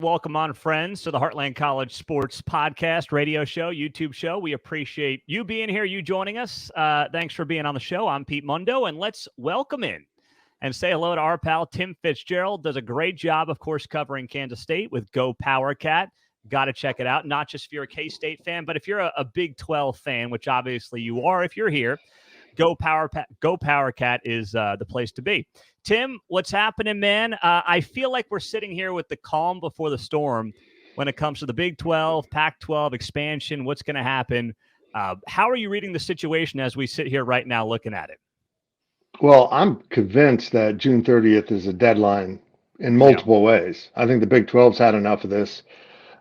Welcome on, friends, to the Heartland College Sports Podcast, radio show, YouTube show. We appreciate you being here, you joining us. Thanks for being on the show. I'm Pete Mundo, and let's welcome in and say hello to our pal Tim Fitzgerald. Does a great job, of course, covering Kansas State with GoPowercat. Got to check it out, not just if you're a K-State fan, but if you're a Big 12 fan, which obviously you are if you're here. GoPowercat is the place to be. Tim, what's happening, man? I feel like we're sitting here with the calm before the storm when it comes to the Big 12, Pac-12 expansion. What's going to happen? How are you reading the situation as we sit here right now looking at it? Well, I'm convinced that June 30th is a deadline in multiple ways. I think the Big 12's had enough of this.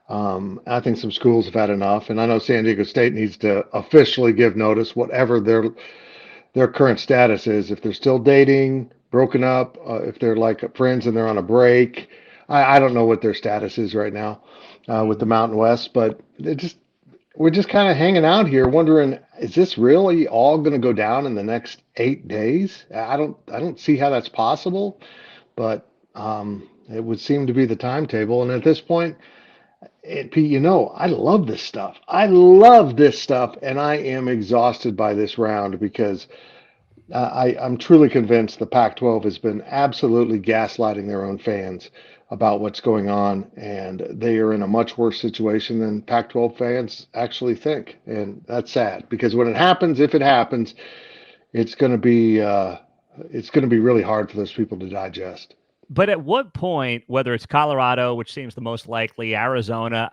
I think some schools have had enough, and I know San Diego State needs to officially give notice, whatever their current status is. If they're still dating, broken up, if they're like friends and they're on a break. I don't know what their status is right now with the Mountain West, but we're just kind of hanging out here wondering, is this really all going to go down in the next 8 days? I don't see how that's possible, but it would seem to be the timetable. And at this point, Pete, I love this stuff. I love this stuff, and I am exhausted by this round because I'm truly convinced the Pac-12 has been absolutely gaslighting their own fans about what's going on, and they are in a much worse situation than Pac-12 fans actually think, and that's sad because when it happens, if it happens, it's going to be really hard for those people to digest. But at what point, whether it's Colorado, which seems the most likely, Arizona,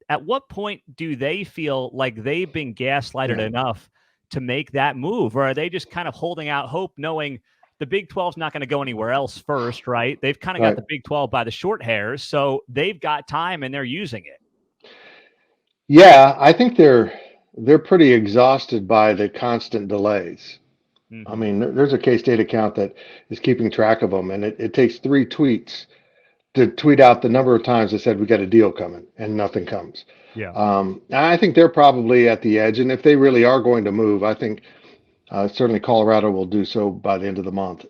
at what point do they feel like they've been gaslighted enough to make that move? Or are they just kind of holding out hope, knowing the Big 12's not going to go anywhere else first, right? They've kind of got the Big 12 by the short hairs, so they've got time and they're using it. Yeah, I think they're pretty exhausted by the constant delays. Mm-hmm. I mean, there's a K-State account that is keeping track of them, and it takes 3 tweets to tweet out the number of times they said we got a deal coming, and nothing comes. Yeah. I think they're probably at the edge, and if they really are going to move, I think certainly Colorado will do so by the end of the month.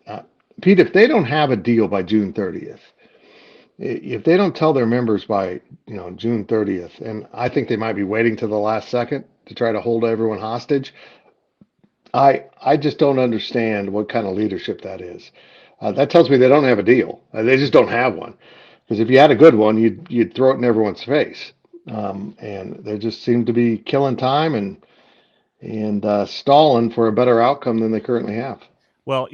Pete, if they don't have a deal by June 30th, if they don't tell their members by June 30th, and I think they might be waiting to the last second to try to hold everyone hostage, I just don't understand what kind of leadership that is. That tells me they don't have a deal. They just don't have one. Because if you had a good one, you'd throw it in everyone's face. And they just seem to be killing time and stalling for a better outcome than they currently have. Well,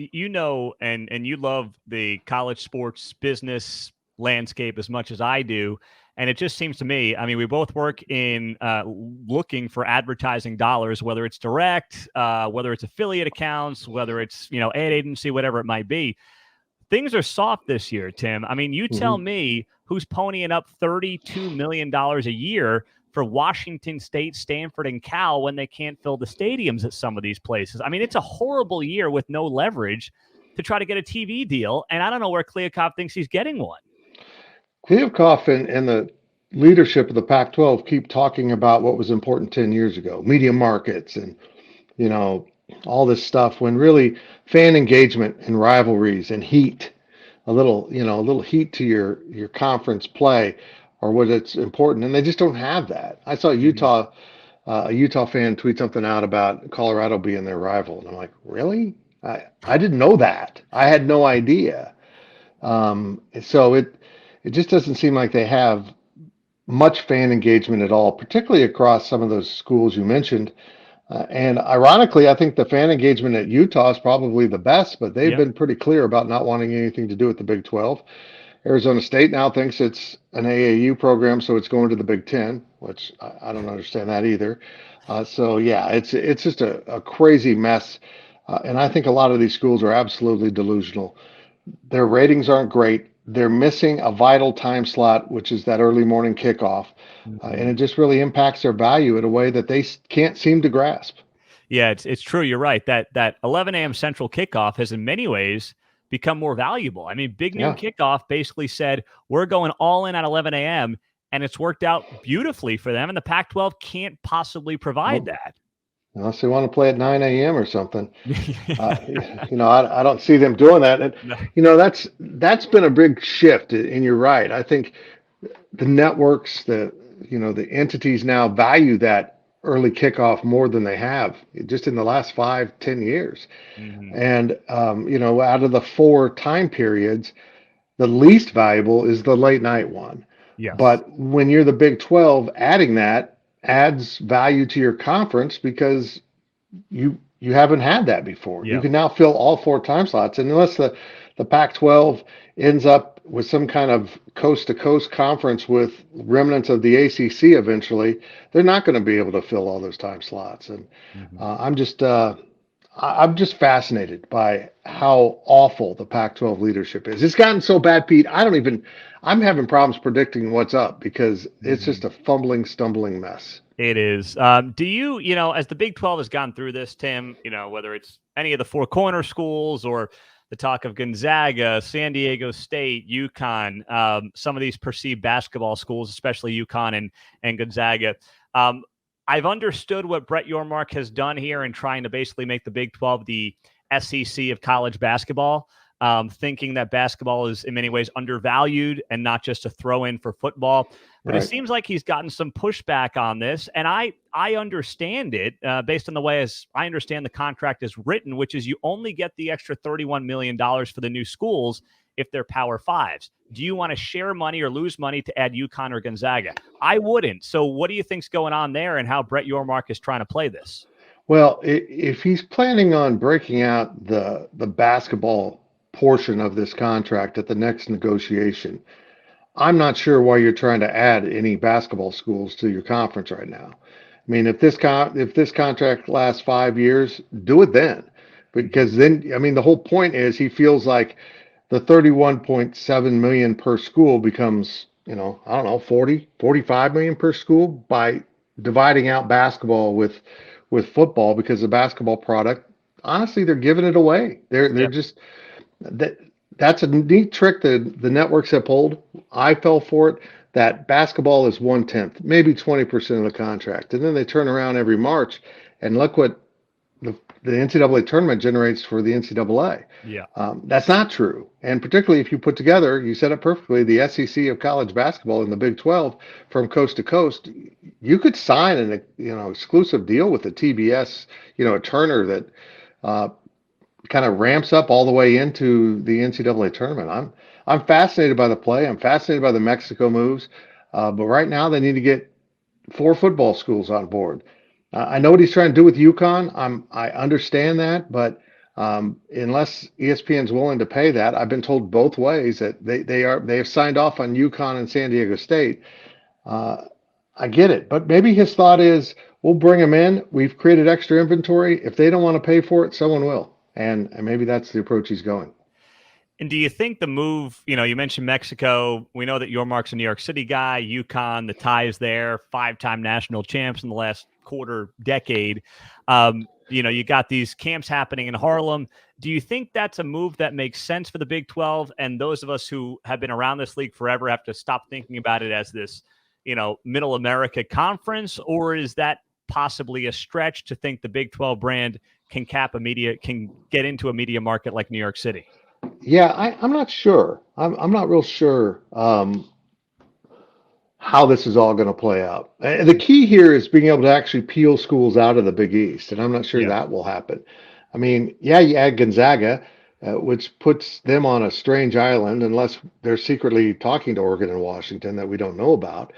and you love the college sports business landscape as much as I do. And it just seems to me, we both work in looking for advertising dollars, whether it's direct, whether it's affiliate accounts, whether it's, ad agency, whatever it might be. Things are soft this year, Tim. You tell me who's ponying up $32 million a year for Washington State, Stanford, and Cal when they can't fill the stadiums at some of these places. It's a horrible year with no leverage to try to get a TV deal. And I don't know where Kliavkoff thinks he's getting one. Kliavkoff and the leadership of the Pac-12 keep talking about what was important 10 years ago, media markets and, all this stuff, when really fan engagement and rivalries and heat, a little heat to your conference play or what it's important. And they just don't have that. I saw a Utah fan tweet something out about Colorado being their rival. And I'm like, really? I didn't know that. I had no idea. So it just doesn't seem like they have much fan engagement at all, particularly across some of those schools you mentioned. And ironically, I think the fan engagement at Utah is probably the best, but they've been pretty clear about not wanting anything to do with the Big 12. Arizona State now thinks it's an AAU program, so it's going to the Big 10, which I don't understand that either. It's just a crazy mess. And I think a lot of these schools are absolutely delusional. Their ratings aren't great. They're missing a vital time slot, which is that early morning kickoff. And it just really impacts their value in a way that they can't seem to grasp. Yeah, it's true. You're right. That 11 a.m. Central kickoff has in many ways become more valuable. Big Noon Kickoff basically said, we're going all in at 11 a.m., and it's worked out beautifully for them, and the Pac-12 can't possibly provide that. Unless they want to play at 9 a.m. or something. I don't see them doing that. And, that's been a big shift, and you're right. I think the networks, the entities now value that early kickoff more than they have just in the last 5-10 years. Mm-hmm. And out of the four time periods, the least valuable is the late night one. Yes. But when you're the Big 12, adding that adds value to your conference because you haven't had that before. You Yep. can now fill all four time slots, and unless the Pac-12 ends up with some kind of coast-to-coast conference with remnants of the ACC eventually, they're not going to be able to fill all those time slots. And Mm-hmm. I'm just fascinated by how awful the Pac-12 leadership is. It's gotten so bad, Pete. I'm having problems predicting what's up because it's Mm-hmm. just a fumbling, stumbling mess. It is. Do you, as the Big 12 has gone through this, Tim, whether it's any of the four corner schools or the talk of Gonzaga, San Diego State, UConn, some of these perceived basketball schools, especially UConn and Gonzaga. I've understood what Brett Yormark has done here in trying to basically make the Big 12 the SEC of college basketball. Thinking that basketball is in many ways undervalued and not just a throw in for football. But Right. it seems like he's gotten some pushback on this. And I understand it based on the way as I understand the contract is written, which is you only get the extra $31 million for the new schools if they're Power Fives. Do you want to share money or lose money to add UConn or Gonzaga? I wouldn't. So what do you think's going on there and how Brett Yormark is trying to play this? Well, if he's planning on breaking out the basketball portion of this contract at the next negotiation, I'm not sure why you're trying to add any basketball schools to your conference right now. I mean, if this contract lasts 5 years, do it then, because then I mean the whole point is he feels like the 31.7 million per school becomes, I don't know, 45 million per school by dividing out basketball with football because the basketball product, honestly, they're giving it away. They're Yep. just that that's a neat trick that the networks have pulled. I fell for it. That basketball is 1/10, maybe 20% of the contract, and then they turn around every March and look what the NCAA tournament generates for the NCAA. Yeah. That's not true. And particularly if you put together, you said it perfectly, the SEC of college basketball in the Big 12 from coast to coast, you could sign an exclusive deal with the TBS, a Turner that kind of ramps up all the way into the NCAA tournament. I'm fascinated by the play. I'm fascinated by the Mexico moves. But right now they need to get four football schools on board. I know what he's trying to do with UConn. I understand that, but unless ESPN's willing to pay that, I've been told both ways that they have signed off on UConn and San Diego State. Uh, I get it, but maybe his thought is we'll bring them in. We've created extra inventory. If they don't want to pay for it, someone will, and maybe that's the approach he's going. And do you think the move, you mentioned Mexico. We know that Yormark's a New York City guy, UConn, the ties there, 5-time national champs in the last quarter decade. You got these camps happening in Harlem. Do you think that's a move that makes sense for the Big 12? And those of us who have been around this league forever have to stop thinking about it as this, middle America conference? Or is that possibly a stretch to think the Big 12 brand can can get into a media market like New York City? Yeah, I'm not sure. I'm not real sure how this is all going to play out. And the key here is being able to actually peel schools out of the Big East, and I'm not sure Yeah. that will happen. I mean, yeah, you add Gonzaga, which puts them on a strange island, unless they're secretly talking to Oregon and Washington that we don't know about.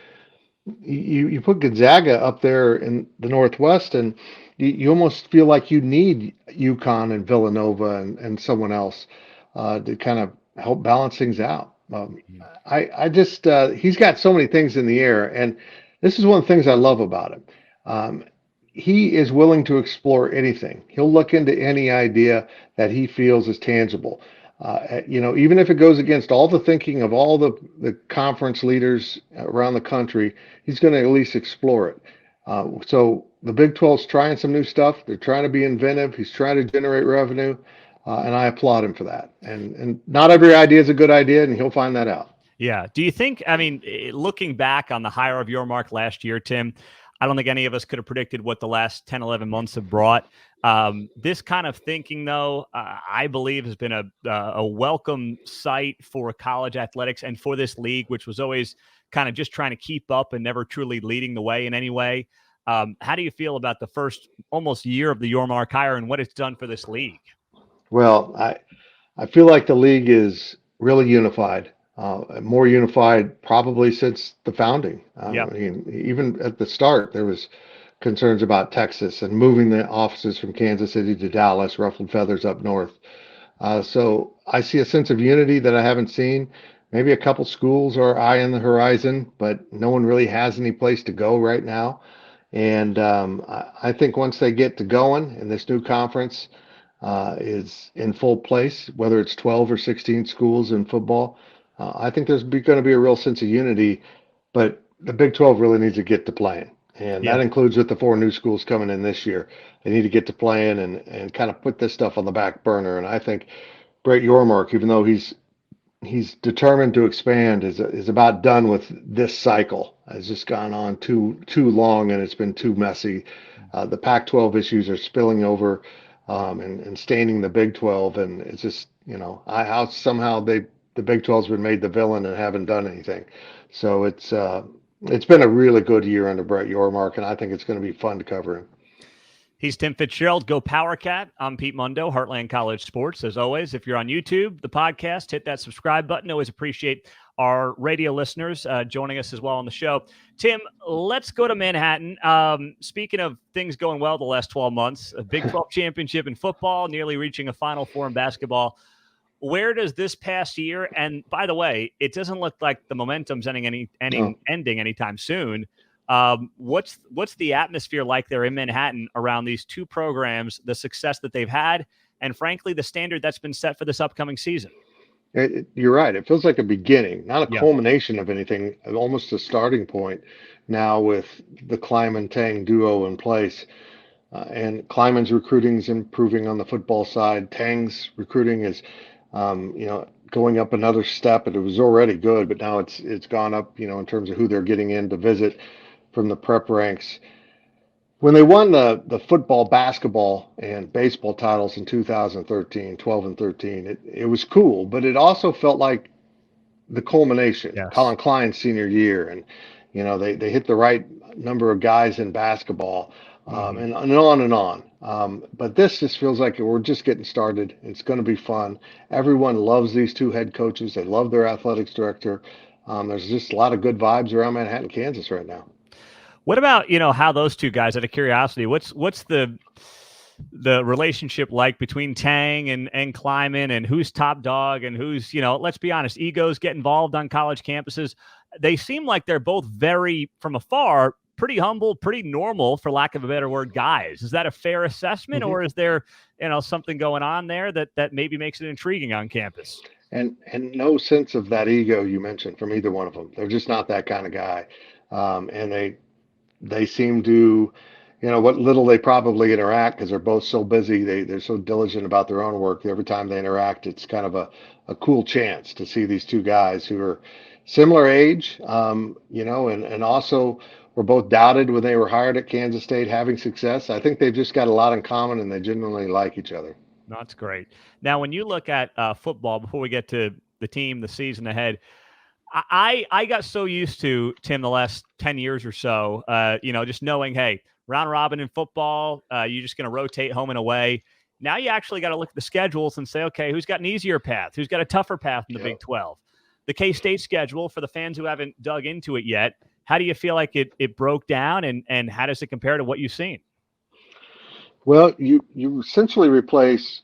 You put Gonzaga up there in the Northwest, and you almost feel like you need UConn and Villanova and someone else to kind of help balance things out. I just he's got so many things in the air, and this is one of the things I love about him. Um, he is willing to explore anything. He'll look into any idea that he feels is tangible. Even if it goes against all the thinking of all the conference leaders around the country, he's going to at least explore it. So the Big 12's trying some new stuff. They're trying to be inventive. He's trying to generate revenue, and I applaud him for that. And not every idea is a good idea, and he'll find that out. Yeah. Do you think, I mean, looking back on the hire of Yormark last year, Tim, I don't think any of us could have predicted what the last 10, 11 months have brought. This kind of thinking, though, I believe has been a welcome sight for college athletics and for this league, which was always kind of just trying to keep up and never truly leading the way in any way. How do you feel about the first almost year of the Yormark hire and what it's done for this league? Well, I feel like the league is really unified, more unified probably since the founding. Yeah. I mean, even at the start, there was concerns about Texas and moving the offices from Kansas City to Dallas, ruffled feathers up north. So I see a sense of unity that I haven't seen. Maybe a couple schools are eye on the horizon, but no one really has any place to go right now. And I think once they get to going and this new conference is in full place, whether it's 12 or 16 schools in football, I think there's going to be a real sense of unity. But the Big 12 really needs to get to playing. And that includes with the 4 new schools coming in this year. They need to get to playing and kind of put this stuff on the back burner. And I think Brett Yormark, even though he's determined to expand, is about done with this cycle. It's just gone on too long, and it's been too messy. The Pac-12 issues are spilling over and staining the Big 12, and it's just, how somehow the Big 12's been made the villain and haven't done anything. So it's been a really good year under Brett Yormark, and I think it's going to be fun to cover him. He's Tim Fitzgerald. GoPowercat. I'm Pete Mundo, Heartland College Sports. As always, if you're on YouTube, the podcast, hit that subscribe button. Always appreciate our radio listeners joining us as well on the show. Tim, let's go to Manhattan. Speaking of things going well the last 12 months, a Big 12 championship in football, nearly reaching a Final Four in basketball. Where does this past year, and by the way, it doesn't look like the momentum's ending anytime soon. What's the atmosphere like there in Manhattan around these two programs, the success that they've had, and frankly, the standard that's been set for this upcoming season? You're right. It feels like a beginning, not a culmination of anything, almost a starting point now with the Kleiman-Tang duo in place. And Kleiman's recruiting is improving on the football side. Tang's recruiting is, going up another step. And it was already good, but now it's gone up, in terms of who they're getting in to visit from the prep ranks. When they won the football, basketball, and baseball titles in 2013, 12 and 13, it was cool, but it also felt like the culmination. Yes. Colin Klein's senior year, and they hit the right number of guys in basketball, and on and on. But this just feels like we're just getting started. It's going to be fun. Everyone loves these two head coaches. They love their athletics director. There's just a lot of good vibes around Manhattan, Kansas right now. What about, how those two guys, out of curiosity, what's the relationship like between Tang and Kleiman, and who's top dog and who's, let's be honest, egos get involved on college campuses. They seem like they're both very, from afar, pretty humble, pretty normal, for lack of a better word, guys. Is that a fair assessment, or is there, something going on there that maybe makes it intriguing on campus? And no sense of that ego you mentioned from either one of them. They're just not that kind of guy. And they seem to, what little they probably interact, because they're both so busy, they're so diligent about their own work. Every time they interact, it's kind of a cool chance to see these two guys who are similar age, and also were both doubted when they were hired at Kansas State, having success. I think they've just got a lot in common, and they genuinely like each other. That's great. Now, when you look at football, before we get to the team, the season ahead, I got so used to, Tim, the last 10 years or so, just knowing, hey, round robin in football, you're just going to rotate home and away. Now you actually got to look at the schedules and say, okay, who's got an easier path? Who's got a tougher path in the Big 12? The K-State schedule, for the fans who haven't dug into it yet, how do you feel like it broke down, and how does it compare to what you've seen? Well, you essentially replace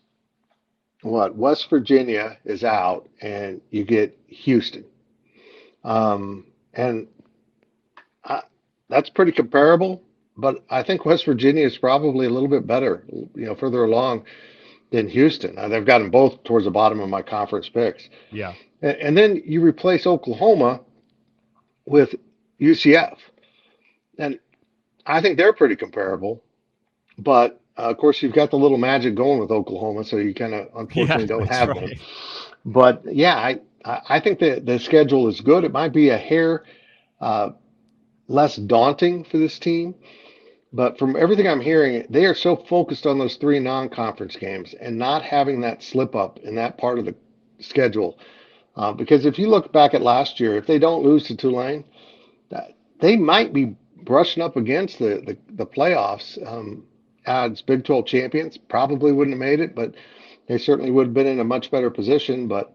West Virginia is out, and you get Houston. That's pretty comparable, but I think West Virginia is probably a little bit better, further along than Houston. They've got them both towards the bottom of my conference picks. Yeah. And then you replace Oklahoma with UCF. And I think they're pretty comparable, but of course you've got the little magic going with Oklahoma, so you kind of unfortunately don't have them. But yeah, I think the schedule is good. It might be a hair less daunting for this team. But from everything I'm hearing, they are so focused on those three non-conference games and not having that slip up in that part of the schedule. Because if you look back at last year, if they don't lose to Tulane, they might be brushing up against the playoffs as Big 12 champions. Probably wouldn't have made it, but they certainly would have been in a much better position. But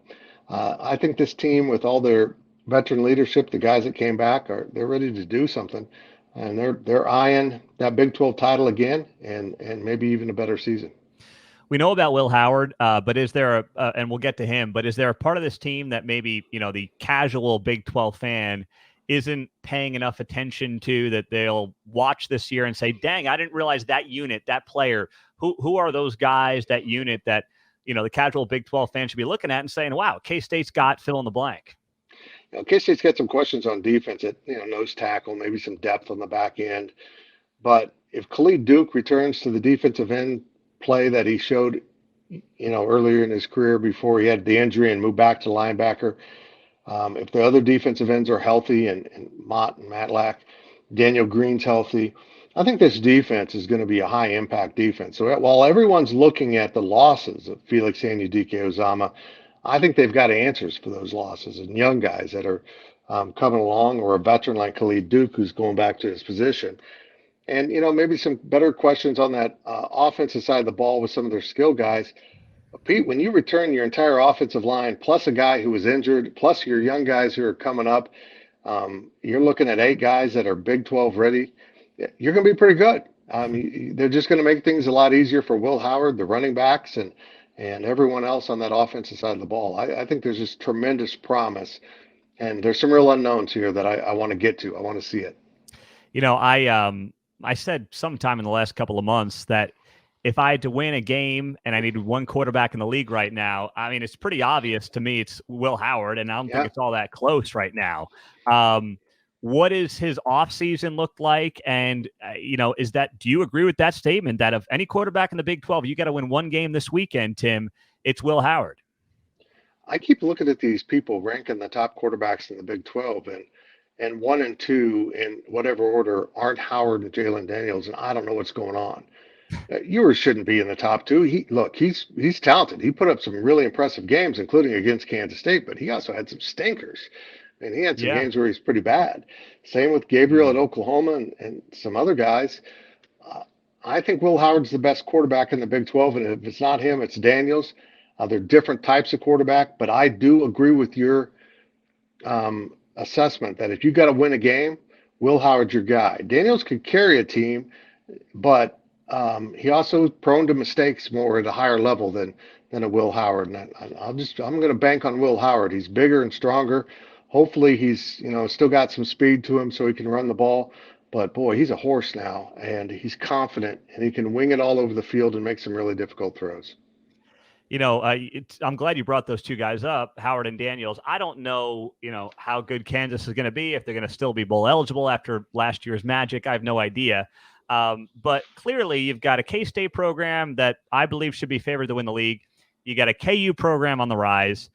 I think this team, with all their veteran leadership, the guys that came back, they're ready to do something, and they're eyeing that Big 12 title again, and maybe even a better season. We know about Will Howard, but is there and we'll get to him, but is there a part of this team that maybe, the casual Big 12 fan isn't paying enough attention to, that they'll watch this year and say, dang, I didn't realize that unit, that player, who are those guys, that unit that, the casual Big 12 fan should be looking at and saying, wow, K-State's got fill in the blank. K-State's got some questions on defense at nose tackle, maybe some depth on the back end. But if Khalid Duke returns to the defensive end play that he showed, earlier in his career before he had the injury and moved back to linebacker, if the other defensive ends are healthy and Mott and Matlack, Daniel Green's healthy, I think this defense is going to be a high impact defense. So while everyone's looking at the losses of Felix Anudike-Uzama, I think they've got answers for those losses, and young guys that are coming along, or a veteran like Khalid Duke who's going back to his position. And, maybe some better questions on that offensive side of the ball with some of their skill guys. Pete, when you return your entire offensive line, plus a guy who was injured, plus your young guys who are coming up, you're looking at 8 guys that are Big 12 ready. You're going to be pretty good. They're just going to make things a lot easier for Will Howard, the running backs, and everyone else on that offensive side of the ball. I think there's just tremendous promise, and there's some real unknowns here that I want to get to. I want to see it. I said sometime in the last couple of months that if I had to win a game and I needed one quarterback in the league right now, I mean, it's pretty obvious to me it's Will Howard, and I don't think it's all that close right now. What is his offseason look like? And, do you agree with that statement that if any quarterback in the Big 12, you got to win one game this weekend, Tim, it's Will Howard? I keep looking at these people ranking the top quarterbacks in the Big 12, and 1 and 2 in whatever order aren't Howard and Jalen Daniels, and I don't know what's going on. Ewers shouldn't be in the top 2. He's talented. He put up some really impressive games, including against Kansas State, but he also had some stinkers. And he had some games where he's pretty bad. Same with Gabriel at Oklahoma and some other guys. I think Will Howard's the best quarterback in the Big 12, and if it's not him, it's Daniels. They're different types of quarterback, but I do agree with your assessment that if you got to win a game, Will Howard's your guy. Daniels could carry a team, but he also is prone to mistakes more at a higher level than a Will Howard. And I'm going to bank on Will Howard. He's bigger and stronger. Hopefully he's still got some speed to him so he can run the ball. But boy, he's a horse now, and he's confident, and he can wing it all over the field and make some really difficult throws. I'm glad you brought those two guys up, Howard and Daniels. I don't know, how good Kansas is going to be, if they're going to still be bowl eligible after last year's magic. I have no idea. But clearly you've got a K-State program that I believe should be favored to win the league. You got a KU program on the rise.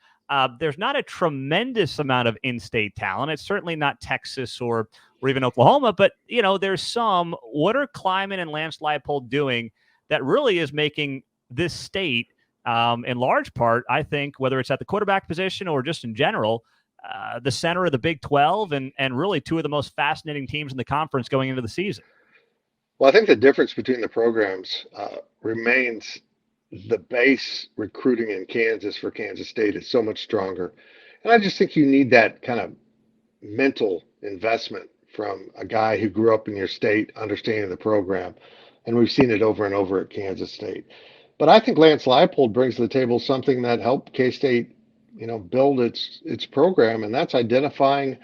There's not a tremendous amount of in-state talent. It's certainly not Texas or even Oklahoma, but, there's some. What are Kleiman and Lance Leipold doing that really is making this state, in large part, I think, whether it's at the quarterback position or just in general, the center of the Big 12 and really two of the most fascinating teams in the conference going into the season? Well, I think the difference between the programs remains the base recruiting in Kansas for Kansas State is so much stronger. And I just think you need that kind of mental investment from a guy who grew up in your state, understanding the program. And we've seen it over and over at Kansas State. But I think Lance Leipold brings to the table something that helped K-State, build its program, and that's identifying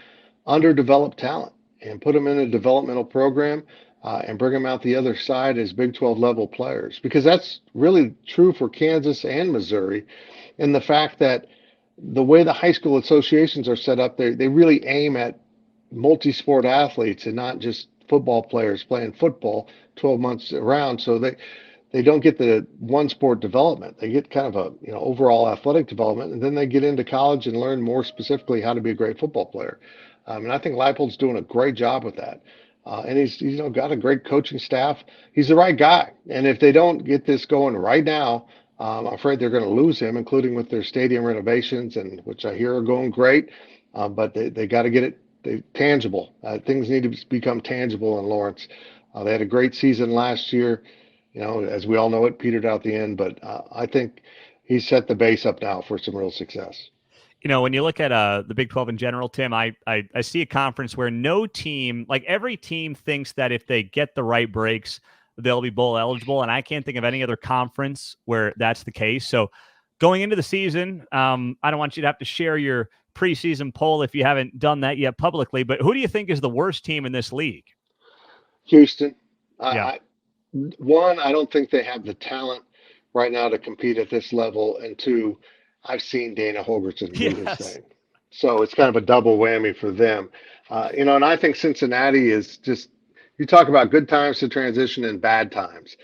underdeveloped talent and put them in a developmental program and bring them out the other side as Big 12 level players. Because that's really true for Kansas and Missouri, and the fact that the way the high school associations are set up, they really aim at multi-sport athletes and not just football players playing football 12 months around. So they don't get the one sport development. They get kind of a overall athletic development, and then they get into college and learn more specifically how to be a great football player. And I think Leipold's doing a great job with that. And he's got a great coaching staff. He's the right guy. And if they don't get this going right now, I'm afraid they're going to lose him, including with their stadium renovations, and which I hear are going great. But they got to get it tangible. Things need to become tangible in Lawrence. They had a great season last year. As we all know, it petered out the end. But I think he's set the base up now for some real success. When you look at the Big 12 in general, Tim, I see a conference where no team, like every team thinks that if they get the right breaks, they'll be bowl eligible. And I can't think of any other conference where that's the case. So going into the season, I don't want you to have to share your preseason poll if you haven't done that yet publicly, but who do you think is the worst team in this league? Houston. Yeah. I don't think they have the talent right now to compete at this level. And two, I've seen Dana Holgorsen do his thing. So it's kind of a double whammy for them. And I think Cincinnati is just, you talk about good times to transition and bad times.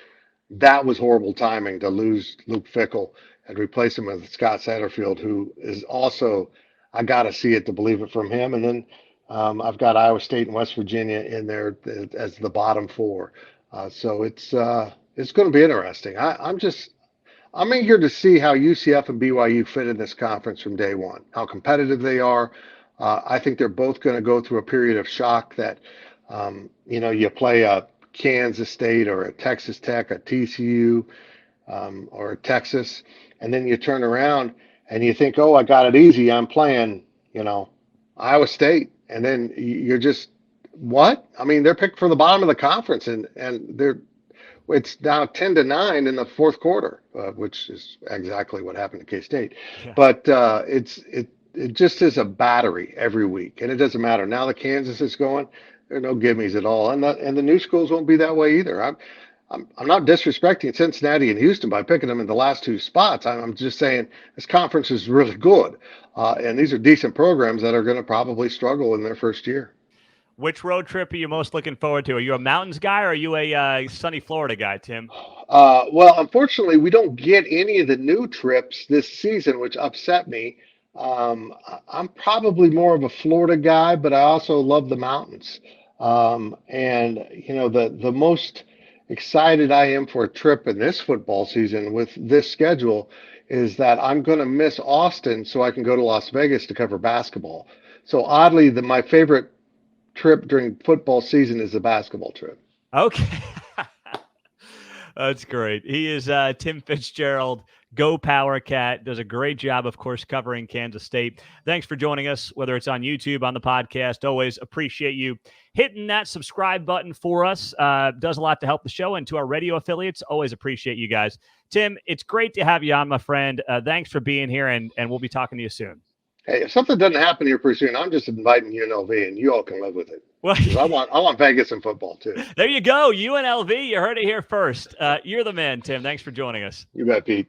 That was horrible timing to lose Luke Fickell and replace him with Scott Satterfield, who is also, I got to see it to believe it from him. And then I've got Iowa State and West Virginia in there as the bottom four. So it's going to be interesting. I'm eager to see how UCF and BYU fit in this conference from day one, how competitive they are. I think they're both going to go through a period of shock that, you play a Kansas State or a Texas Tech, a TCU, or a Texas, and then you turn around and you think, oh, I got it easy. I'm playing, Iowa State. And then you're just, what? I mean, they're picked for the bottom of the conference, and it's now 10-9 in the fourth quarter, which is exactly what happened to K-State. Yeah. But it just is a battery every week, and it doesn't matter. Now that Kansas is going, there are no gimmies at all, and the new schools won't be that way either. I'm not disrespecting Cincinnati and Houston by picking them in the last two spots. I'm just saying this conference is really good, and these are decent programs that are going to probably struggle in their first year. Which road trip are you most looking forward to? Are you a mountains guy or are you a sunny Florida guy, Tim? Well, unfortunately, we don't get any of the new trips this season, which upset me. I'm probably more of a Florida guy, but I also love the mountains. And the most excited I am for a trip in this football season with this schedule is that I'm going to miss Austin so I can go to Las Vegas to cover basketball. So oddly, my favorite trip during football season is a basketball trip. Okay. That's great. He is Tim Fitzgerald, GoPowercat, does a great job, of course, covering Kansas State. Thanks for joining us, whether it's on YouTube, on the podcast. Always appreciate you hitting that subscribe button for us. Does a lot to help the show, and to our radio affiliates, always appreciate you guys. Tim, it's great to have you on, my friend. Thanks for being here, and we'll be talking to you soon. Hey, if something doesn't happen here pretty soon, I'm just inviting UNLV, and you all can live with it. Well, I want Vegas and football too. There you go, UNLV. You heard it here first. You're the man, Tim. Thanks for joining us. You bet, Pete.